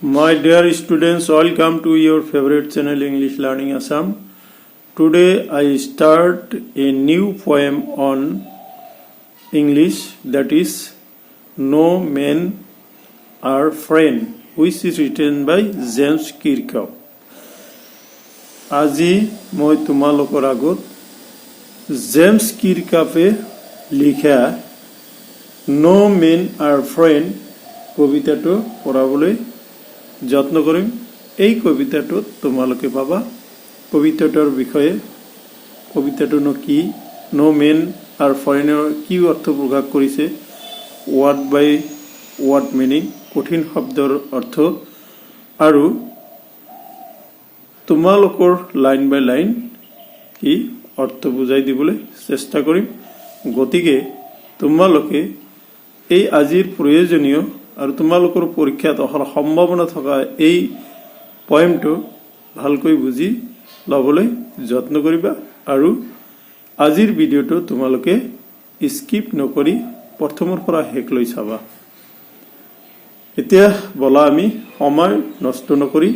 My dear students, welcome to your favorite channel English Learning Assam. Today I start a new poem on English, that is No Men Are Friend, which is written by James Kirkhope. আজি মই তোমালোকৰ আগত James কিৰকাপে লিখা নো man R friend কবিতাটো পঢ়াবলৈ যত্ন কৰিম। এই কবিতাটোত তোমালোকে পাবা কবিতাটোৰ বিষয়ে, কবিতাটোনো কি, নো মেন আৰ ফ্ৰেণ্ডৰ কি অৰ্থ প্ৰকাশ কৰিছে, ৱাৰ্ড বাই ৱাৰ্ড মিনিং, কঠিন শব্দৰ অৰ্থ, আৰু তোমালোকৰ লাইন বাই লাইন কি অৰ্থ বুজাই দিবলৈ চেষ্টা কৰিম। গতিকে তোমালোকে এই আজিৰ প্ৰয়োজনীয় আৰু তোমালোকৰ পৰীক্ষাত অহাৰ সম্ভাৱনা থকা এই পয়েমটো ভালকৈ বুজি ল'বলৈ যত্ন কৰিবা আৰু আজিৰ ভিডিঅ'টো তোমালোকে স্কিপ নকৰি প্ৰথমৰ পৰা শেষলৈ চাবা। এতিয়া বলা আমি সময় নষ্ট নকৰি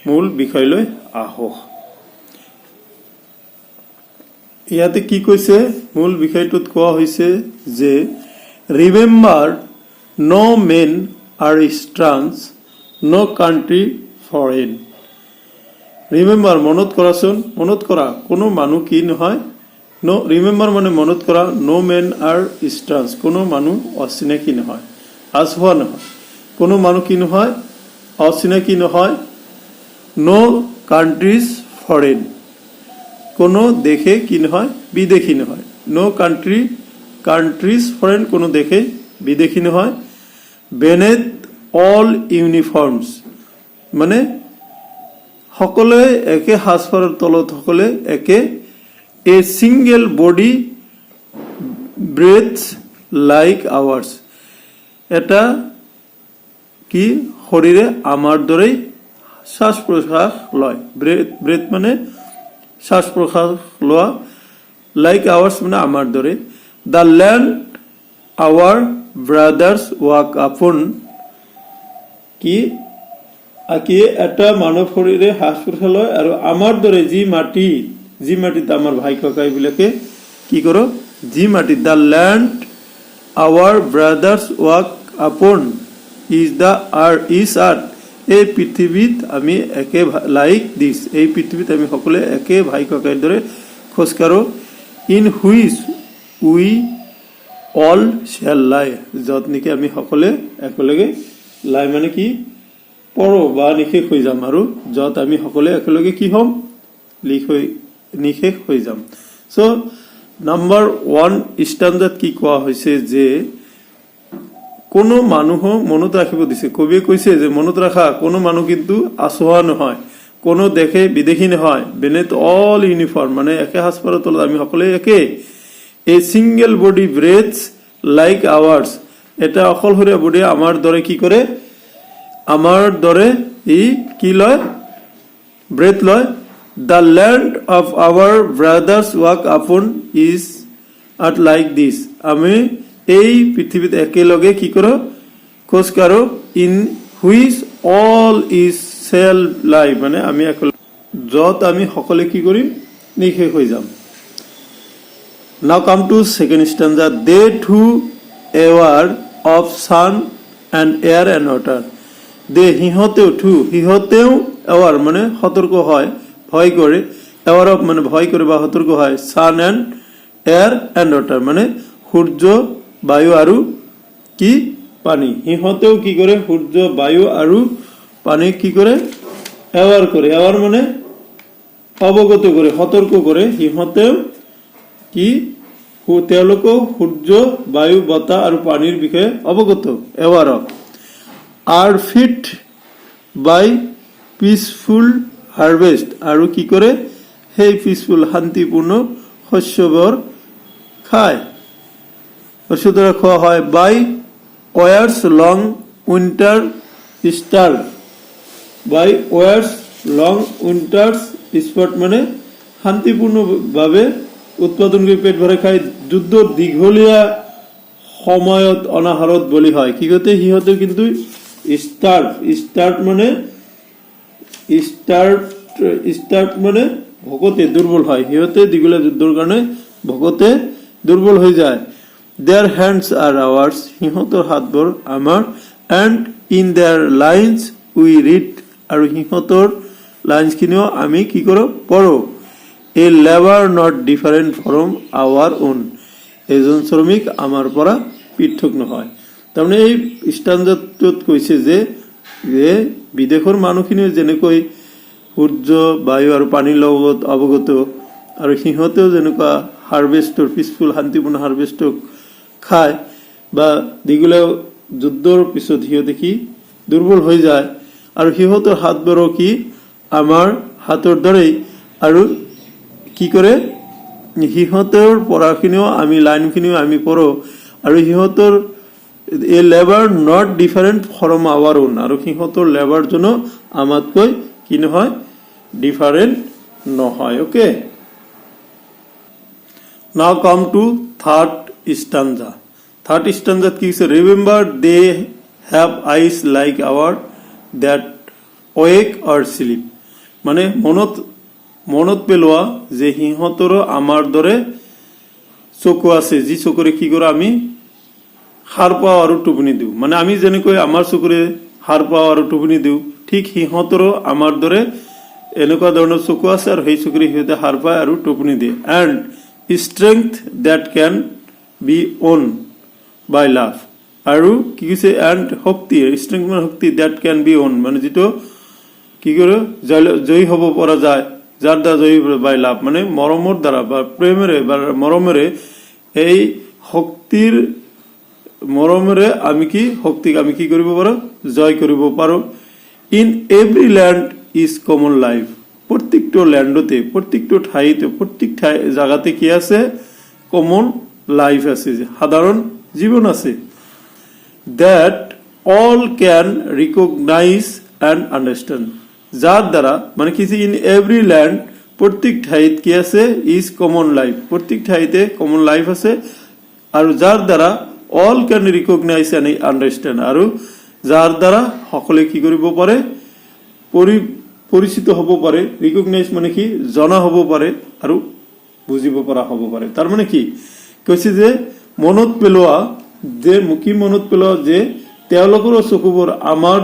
মূল বিষয়লৈ আহো। ইয়াতে কি কৈছে, মূল বিষয়টোত কোৱা হৈছে যে remember no men are strange, no country foreign. Remember, মনত কৰাচোন, মনত কৰা, কোনো মানুহ কি নহয়, no remember মানে মনত কৰা, no men are strange, কোনো মানুহ অচিনাকি নহয়, আচহুৱা নহয়, কোনো মানুহ কি নহয়, অচিনাকি নহয়, no countries foreign, কোনো দেশে কি নহয়, বিদেশী নহয়, no countries foreign, কোনো দেশে বিদেশী নহয়, beneath all uniforms মানে সকলোৱে একে সাজপাৰৰ তলত সকলোৱে একে, a single body breathes like ours, এটা কি শৰীৰে আমাৰ দৰেই শ্বাস প্ৰশ্বাস লয়, ব্ৰেথ মানে শ্বাস প্ৰশ্বাস লোৱা, লাইক আৱাৰ্ছ মানে আমাৰ দৰে, the land our brothers walk upon, কি এটা মানৱ শৰীৰে শ্বাস প্ৰশ্বাস লয় আৰু আমাৰ দৰে যি মাটিত আমাৰ ভাই ককাইবিলাকে কি কৰ, যি মাটিত, the land our brothers walk upon is earth, এই পৃথিৱীত আমি একে লাইক দিছ, এই পৃথিৱীত আমি সকলোৱে একে ভাই ককাইৰ দৰে খোজকাঢ়ো, in which we all shell লাই, য'ত নেকি আমি সকলোৱে একেলগে, লাই মানে কি পৰো বা নিশেষ হৈ যাম, আৰু য'ত আমি সকলোৱে একেলগে কি হ'ম, নিশেষ হৈ যাম। চ' নাম্বাৰ 1 ষ্টাণ্ডাৰ্ড কি কোৱা হৈছে যে কোনো মানুহক মনত ৰাখিব দিছে, কবিয়ে কৈছে যে মনত ৰাখা, কোনো মানুহ কিন্তু আচহুৱা নহয়, কোনো দেশে বিদেশী নহয়, বেনেথ অল ইউনিফৰ্ম মানে একে সাজপাৰৰ তলত আমি সকলোৱে একে, a single body breathes like ours, এটা অকলশৰীয়া বডি আমাৰ দৰে কি কৰে, আমাৰ দৰে ই কি লয়, ব্ৰেথ লয়, the land of our brothers walk upon is earth like this, আমি এই পৃথিৱীত একেলগে কি কৰো, খোজ কাঢ়ো, in which all is shall lie মানে আমি একেলগে, য'ত আমি সকলোৱে কি কৰিম, নিশেষ হৈ যাম। Now come to second stanza, they too aware of sun and air and water, they সিহঁতেও aware মানে সতৰ্ক হয়, ভয় কৰে, aware of মানে ভয় কৰে বা সতৰ্ক হয়, sun and air and water মানে সূৰ্য, বায়ু আৰু কি পানী, সিহঁতেও কি কৰে, সূৰ্য, বায়ু আৰু পানী কি কৰে, aware কৰে, aware মানে অৱগত কৰে, সতৰ্ক কৰে, সিহঁতেও কি তেওঁলোকেও সূৰ্য, বায়ু, বতাহ আৰু পানীৰ বিষয়ে অৱগত, aware are fed by peaceful harvest, আৰু কি কৰে, সেই পিচফুল শান্তিপূৰ্ণ শস্যবোৰ খায়, শস্যদৰা খোৱা হয়, বাই ওয়াৰ্ছ লং উইণ্টাৰ ষ্টাৰ্ভ, বাই ওয়াৰ্ছ লং উইণ্টাৰ্ছ স্পট মানে শান্তিপূৰ্ণভাৱে উৎপাদন কৰি পেট ভৰাই খাই, যুদ্ধৰ দীঘলীয়া সময়ত অনাহাৰত বলি হয়, কি সিহঁতে কিন্তু স্টাৰ্ট মানে ভকতে দুৰ্বল হয়, সিহঁতে দীঘলীয়া যুদ্ধৰ কাৰণে ভকতে দুৰ্বল হৈ যায়। দেয়াৰ হেণ্ডছ আৰ আৱাৰ্ছ, সিহঁতৰ হাতবোৰ আমাৰ, and in their lines we read, আৰু সিহঁতৰ লাইন্সখিনিও আমি কি কৰোঁ, পঢ়ো। A labour not different from our own, এজন শ্ৰমিক আমাৰ পৰা পৃথক নহয়। তাৰমানে এই ষ্টাণ্ডাৰ্ডটোত কৈছে যে বিদেশৰ মানুহখিনিও যেনেকৈ সূৰ্য, বায়ু আৰু পানীৰ লগত অৱগত, আৰু সিহঁতেও যেনেকুৱা হাৰ্ভেষ্টৰ, পিচফুল শান্তিপূৰ্ণ হাৰ্ভেষ্টক খায়, বা দীঘলীয়া যুদ্ধৰ পিছত সিহঁতে কি দুৰ্বল হৈ যায়, আৰু সিহঁতৰ হাতবোৰো কি আমাৰ হাতৰ দৰেই, আৰু কি কৰে, সিহঁতৰ পঢ়াখিনিও আমি, লাইনখিনিও আমি পঢ়ো, আৰু সিহঁতৰ a labour not different from our own, আৰু সিহঁতৰ লেবাৰজনো আমাতকৈ কি নহয়, ডিফাৰেণ্ট নহয়। Okay, now come to third stanza. Third ষ্টাঞ্জাত কি হৈছে, remember they have eyes like our that wake or sleep, মানে মনত পেলোৱা যে সিহঁতৰো আমাৰ দৰে চকু আছে, যি চকুৰে কি কৰোঁ আমি সাৰ পাওঁ আৰু টোপনি দিওঁ। মানে আমি যেনেকৈ আমাৰ চকুৰে সাৰ পাওঁ আৰু টোপনি দিওঁ, ঠিক সিহঁতৰো আমাৰ দৰে এনেকুৱা ধৰণৰ চকু আছে, আৰু সেই চকুৰে সিহঁতে সাৰ পায় আৰু টোপনি দিয়ে। And strength that can be won by love, আৰু কি কৈছে, এণ্ড শক্তি, ষ্ট্ৰেংথ মানে শক্তি, দেট কেন বি অন মানে যিটো কি কৰে জয়ী হ'ব পৰা যায়, যাৰ দ্বাৰা জয়ী বাই লাভ, মানে মৰমৰ দ্বাৰা বা প্ৰেমেৰে বা মৰমেৰে, এই শক্তিৰ মৰমেৰে আমি কি শক্তিক আমি কি কৰিব পাৰোঁ, জয় কৰিব পাৰোঁ। In every land is common life, প্ৰত্যেকটো লেণ্ডতে, প্ৰত্যেকটো ঠাইতে, প্ৰত্যেক জাগাতে কি আছে, কমন লাইফ আছে, সাধাৰণ জীৱন আছে। That all can recognise and understand, যাৰ দ্বাৰা মানে কি, ইন এভৰি লেণ্ড, প্ৰত্যেক ঠাইত কি আছে, ইজ কমন লাইফ, প্ৰত্যেক ঠাইতে কমন লাইফ আছে, আৰু যাৰ দ্বাৰা all can recognise and understand, আৰু যাৰ দ্বাৰা সকলোৱে কি কৰিব পাৰে, পৰিচিত হ'ব পাৰে। ৰিকগনাইজ মানে কি, জনা হ'ব পাৰে আৰু বুজিব পৰা হ'ব পাৰে। তাৰ মানে কি কৈছে যে মনত পেলোৱা, যে কি মনত পেলোৱা, যে তেওঁলোকৰো চকুবোৰ আমাৰ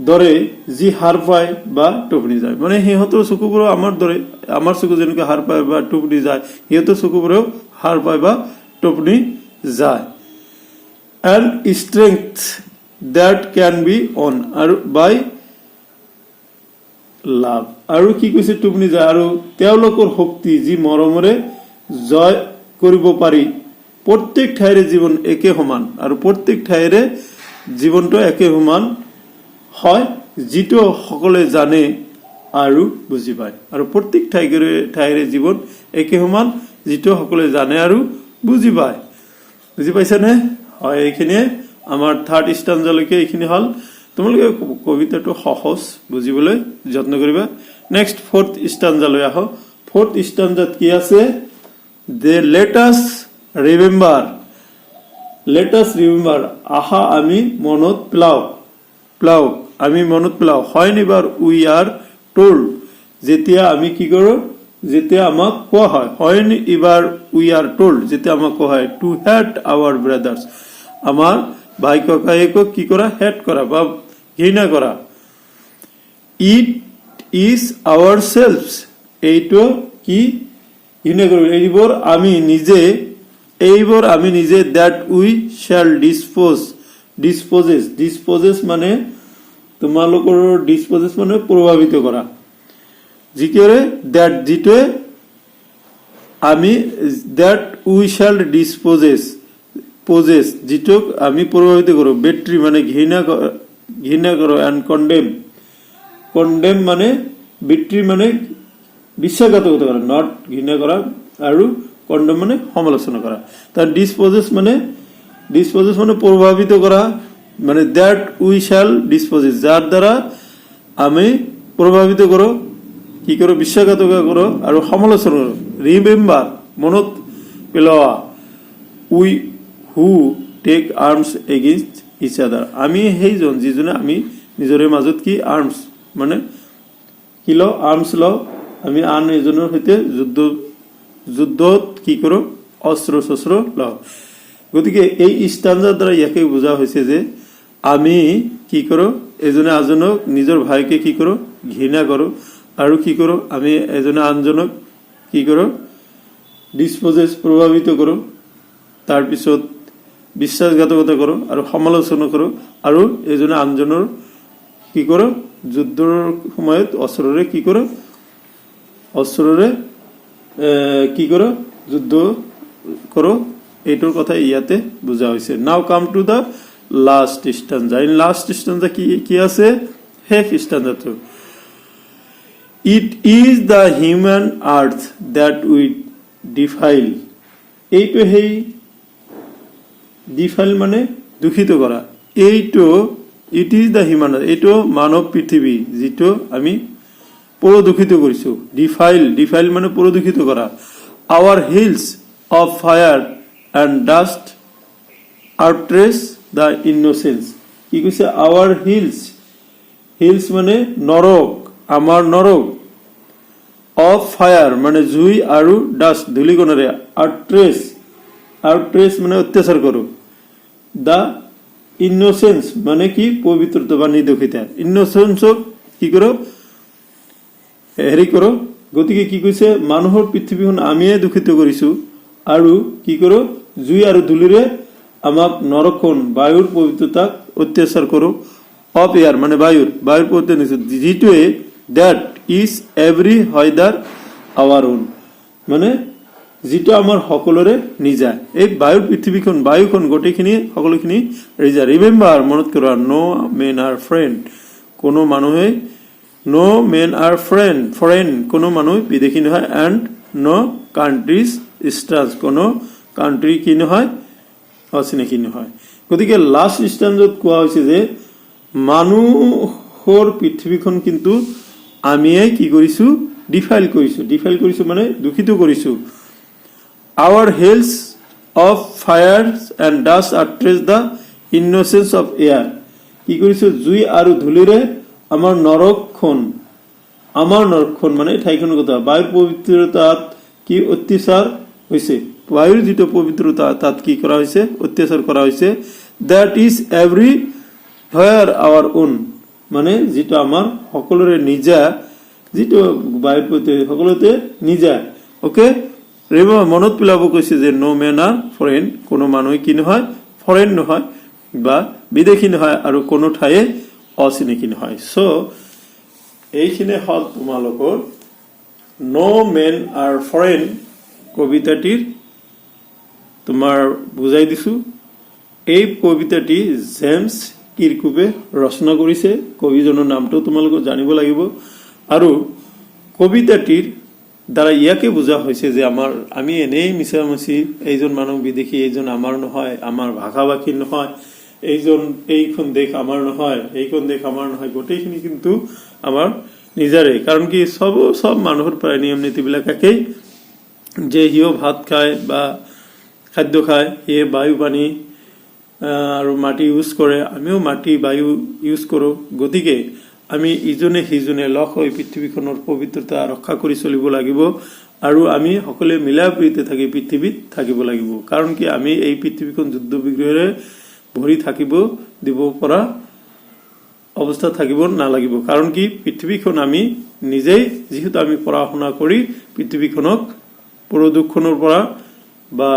দৰে যি সাৰ পায় বা টোপনি যায়, মানে সিহঁতৰ চকুবোৰো আমাৰ দৰে, আমাৰ চকু যেনেকৈ সাৰ পায় বা টোপনি যায়, সিহঁতৰ চকুবোৰেও সাৰ পায় বা টোপনি যায়। And strength that can be won আৰু বাই লাভ, আৰু কি কৈছে, টোপনি যায়, আৰু তেওঁলোকৰ শক্তি যি মৰমেৰে জয় কৰিব পাৰি। প্ৰত্যেক ঠাইৰে জীৱন একে সমান, আৰু প্ৰত্যেক ঠাইৰে জীৱনটো একে সমান হয়, যিটো সকলোৱে জানে আৰু বুজি পায়, আৰু প্ৰত্যেক ঠাইৰে জীৱন একে সমান, যিটো সকলোৱে জানে আৰু বুজি পায়। বুজি পাইছানে? হয়, এইখিনিয়ে আমাৰ থাৰ্ড ষ্টাঞ্জালৈকে এইখিনি হ'ল। তোমালোকে কবিতাটো সহজ, বুজিবলৈ যত্ন কৰিবা। নেক্সট ফৰ্থ ষ্টাঞ্জালৈ আহো। ফৰ্থ ষ্টাঞ্জাত কি আছে, যে লেট আছ ৰিমেম্বাৰ, আহা আমি মনত পেলাও, আমি মনত পেলাও, হয় নিবাৰ উই আৰ টোল্ড, যেতিয়া আমি কি কৰো, যেতিয়া আমাক কোৱা হয়, হয় ইবাৰ উই আৰ টোল্ড, যেতিয়া আমাক কোৱা হয়, টু হেট আৱাৰ ব্ৰাদাৰ্স, আমাৰ ভাই ককায়েকক কি কৰা, হেট কৰা বা ঘৃণা কৰা। ইট ইজ আৱাৰ সেলফ, এইটো কি ঘৃণা কৰিব, এইবোৰ আমি নিজে, দ্যাট উই শ্যাল ডিসপোজেস মানে তোমালোকৰ ডিসপোজেস মানে প্ৰভাৱিত কৰা, যিটোৱে আমি, দ্যাট উই শ্যাল ডিসপোজেস, যিটোক আমি প্ৰভাৱিত কৰোঁ। বেট্ৰি মানে ঘৃণা কৰোঁ, এণ্ড কণ্ডেম মানে বেট্ৰি মানে বিশ্বাসঘাতকতা কৰা, নট ঘৃণা কৰা, আৰু কণ্ডেম মানে সমালোচনা কৰা। তাৰ ডিসপোজেস মানে প্ৰভাৱিত কৰা, মানে দ্যাট উই শ্যাল ডিসপোজেস, যাৰ দ্বাৰা আমি প্ৰভাৱিত কৰোঁ, কি কৰোঁ, বিশ্বাসঘাতকতা কৰোঁ আৰু সমালোচনা কৰোঁ। ৰিমেম্বাৰ মনত পেলোৱা, উই হু টেক আৰ্মছ এগেইনষ্ট ইচ আদাৰ আমি সেইজন যিজনে আমি নিজৰে মাজত কি আৰ্মছ মানে কি লওঁ আৰ্মছ লওঁ আমি আন এজনৰ সৈতে যুদ্ধত কি কৰোঁ অস্ত্ৰ শস্ত্ৰ লওঁ গতিকে এই ষ্টাঞ্জাৰ দ্বাৰা ইয়াকে বুজা হৈছে যে আমি কি কৰোঁ এজনে আনজনক নিজৰ ভাইকে কি কৰোঁ ঘৃণা কৰোঁ আৰু কি কৰোঁ আমি এজনে আনজনক কি কৰোঁ ডিছপজেছ প্ৰভাৱিত কৰোঁ তাৰপিছত বিশ্বাসঘাতকতা কৰোঁ আৰু সমালোচনা কৰোঁ আৰু এজনে আনজনৰ কি কৰোঁ যুদ্ধৰ সময়ত অস্ত্ৰৰে কি কৰোঁ অস্ত্ৰৰে কি কৰোঁ যুদ্ধ কৰোঁ এইটোৰ কথা ইয়াতে বুজা হৈছে now come to the last stanza in last stanza কি আছে শেষ ষ্টাঞ্জাটো it is the human earth that we defile এইটো সেই ডিফাইল মানে দূষিত কৰা এইটো ইট ইজ দ্য হিউম্যান এইটো মানৱ পৃথিৱী যিটো আমি প্ৰদূষিত কৰিছোঁ ডিফাইল মানে প্ৰদূষিত কৰা our hells of fire and dust outrage the innocence কি কৈছে আৱাৰ হিলছ মানে নৰক আমাৰ নৰক অফ ফায়াৰ মানে জুই আৰু ডাষ্ট ধূলিকণাৰে আউটৰেচ মানে অত্যাচাৰ কৰোঁ দ্য ইন'চেন্স মানে কি পবিত্ৰতা বা নিৰ্দোষিতা ইন'চেন্সক কি কৰোঁ হেৰি কৰোঁ গতিকে কি কৈছে মানুহৰ পৃথিৱীখন আমিয়ে দূষিত কৰিছোঁ আৰু কি কৰোঁ জুই আৰু ধূলিৰে আমাক নৰকখন বায়ুৰ পবিত্ৰতাক অত্যাচাৰ কৰোঁ অফ এয়াৰ মানে বায়ুৰ পবিত্ৰতা যিটোৱে দ্যাট ইজ এভৰি হয়দাৰ আৱাৰ ওন মানে যিটো আমাৰ সকলোৰে নিজা এই বায়ুৰ পৃথিৱীখন বায়ুখন গোটেইখিনি সকলোখিনি নিজা ৰিমেম্বাৰ মনত কৰা নো মেন আৰ ফ্ৰেণ্ড কোনো মানুহে নো মেন আৰ ফৰেন কোনো মানুহ বিদেশী নহয় এণ্ড নো কাণ্ট্ৰিজ ষ্টাৰ্ছ কোনো কাণ্ট্ৰি কি নহয় অচিনাকি নহয় গতিকে লাষ্ট ষ্টাঞ্জত কোৱা হৈছে যে মানুহৰ পৃথিৱীখন কিন্তু আমিয়ে কি কৰিছোঁ ডিফাইল কৰিছোঁ মানে দূষিত কৰিছোঁ our hells of fire and dust outrage the innocence of air কি কৰিছোঁ জুই আৰু ধূলিৰে আমাৰ নৰকখন মানে ঠাইখনৰ কথা বায়ুৰ পবিত্ৰতাত কি অত্যাচাৰ হৈছে বায়ুৰ যিটো পবিত্ৰতা তাত কি কৰা হৈছে অত্যাচাৰ কৰা হৈছে that is everywhere our own মানে যিটো আমাৰ সকলোৰে নিজা যিটো বায়ুৰ প্ৰতি সকলোতে নিজা অ'কে মনত পেলাব কৈছে যে নো মেন আৰ ফৰেন কোনো মানুহ কি নহয় ফৰেন নহয় বা বিদেশী নহয় আৰু কোনো ঠায়ে অচিনাকি নহয় চ' এইখিনি হ'ল তোমালোকৰ নো মেন আৰ ফৰেন কবিতাটিৰ তোমাৰ বুজাই দিছোঁ এই কবিতাটি জেমছ কিৰ্কুবে ৰচনা কৰিছে কবিজনৰ নামটো তোমালোকে জানিব লাগিব আৰু কবিতাটিৰ দ্বাৰা ইয়াকে বুজা হৈছে যে আমি এনেই মিছামিছি এইজন মানুহ বিদেশী এইজন আমাৰ নহয় আমাৰ ভাষা ভাষী নহয় এইখন দেশ আমাৰ নহয় এইখন দেশ আমাৰ নহয় গোটেইখিনি কিন্তু আমাৰ নিজৰে কাৰণ কি সব মানুহৰ প্ৰায় নিয়ম নীতিবিলাক একেই যে সিও ভাত খায় বা খাদ্য খায় সিয়ে বায়ু পানী আৰু মাটি ইউজ কৰে আমিও মাটি বায়ু ইউজ কৰোঁ গতিকে আমি ইজনে সিজনে লগ হৈ পৃথিৱীখনৰ পবিত্ৰতা ৰক্ষা কৰি চলিব লাগিব আৰু আমি সকলোৱে মিলা প্ৰীতিৰে থাকি পৃথিৱীত থাকিব লাগিব কাৰণ কি আমি এই পৃথিৱীখন যুদ্ধ বিগ্ৰহেৰে ভৰি থাকিব দিব পৰা অৱস্থা থাকিব নালাগিব কাৰণ কি পৃথিৱীখন আমি নিজেই যিহেতু আমি পঢ়া শুনা কৰি পৃথিৱীখনক প্ৰদূষণৰ পৰা বা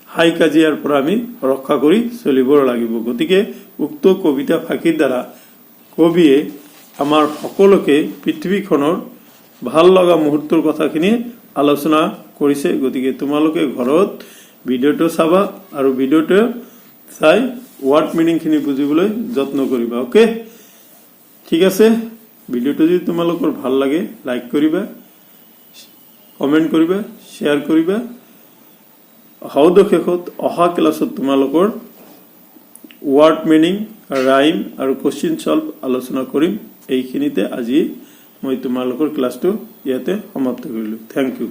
হাই কাজিয়াৰ পৰা আমি ৰক্ষা কৰি চলিব লাগিব গতিকে উক্ত কবিতা ফাঁকিৰ দ্বাৰা কবিয়ে আমাৰ সকলোকে পৃথিৱীখনৰ ভাল লগা মুহূৰ্তৰ কথাখিনি আলোচনা কৰিছে গতিকে তোমালোকে ঘৰত ভিডিঅ'টো চাবা আৰু ভিডিঅ'টো চাই ৱাৰ্ড মিনিংখিনি বুজিবলৈ যত্ন কৰিবা অ'কে ঠিক আছে ভিডিঅ'টো যদি তোমালোকৰ ভাল লাগে লাইক কৰিবা কমেণ্ট কৰিবা শ্বেয়াৰ কৰিবা শেষত অহা ক্লাছত তোমালোকৰ ৱাৰ্ড মিনিং ৰাইম আৰু কোৱেশ্চন সলভ আলোচনা কৰিম এইখিনিতে আজি মই তোমালোকৰ ক্লাছটো ইয়াতে সমাপ্ত কৰিলোঁ থেংক ইউ